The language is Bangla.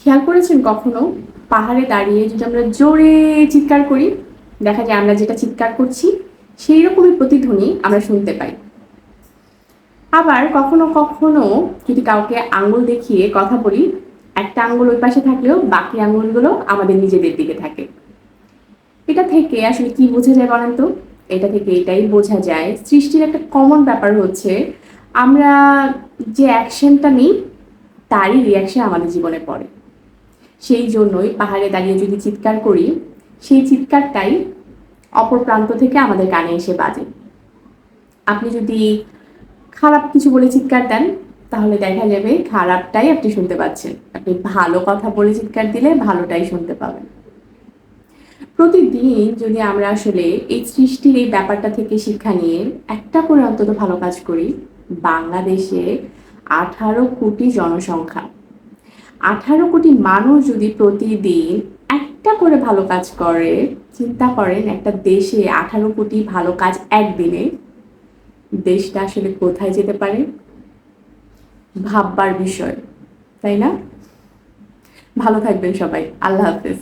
খেয়াল করেছেন কখনো পাহাড়ে দাঁড়িয়ে যদি আমরা জোরে চিৎকার করি, দেখা যায় আমরা যেটা চিৎকার করছি সেই রকমই প্রতিধ্বনি আমরা শুনতে পাই। আবার কখনো কখনো যদি কাউকে আঙ্গুল দেখিয়ে কথা বলি, একটা আঙ্গুল ওই পাশে থাকলেও বাকি আঙ্গুলগুলো আমাদের নিজেদের দিকে থাকে। এটা থেকে আসলে কি বোঝা যায় বলেন তো? এটা থেকে এটাই বোঝা যায় সৃষ্টির একটা কমন ব্যাপার হচ্ছে আমরা যে অ্যাকশনটা নিই তারই রিয়াকশন আমাদের জীবনে পড়ে। সেই জন্যই পাহাড়ে দাঁড়িয়ে যদি চিৎকার করি, সেই চিৎকারটাই অপর প্রান্ত থেকে আমাদের কানে এসে বাজে। আপনি যদি খারাপ কিছু বলে চিৎকার দেন, তাহলে দেখা যাবে খারাপটাই আপনি শুনতে পাচ্ছেন। আপনি ভালো কথা বলে চিৎকার দিলে ভালোটাই শুনতে পাবেন। প্রতিদিন যদি আমরা আসলে এই সৃষ্টির এই ব্যাপারটা থেকে শিক্ষা নিয়ে একটা করে অন্তত ভালো কাজ করি, বাংলাদেশে 18 কোটি জনসংখ্যা, 18 কোটি মানুষ যদি প্রতিদিন একটা করে ভালো কাজ করে, চিন্তা করেন একটা দেশে 18 কোটি ভালো কাজ একদিনে, দেশটা আসলে কোথায় যেতে পারে? ভাববার বিষয়, তাই না? ভালো থাকবেন সবাই। আল্লাহ হাফেজ।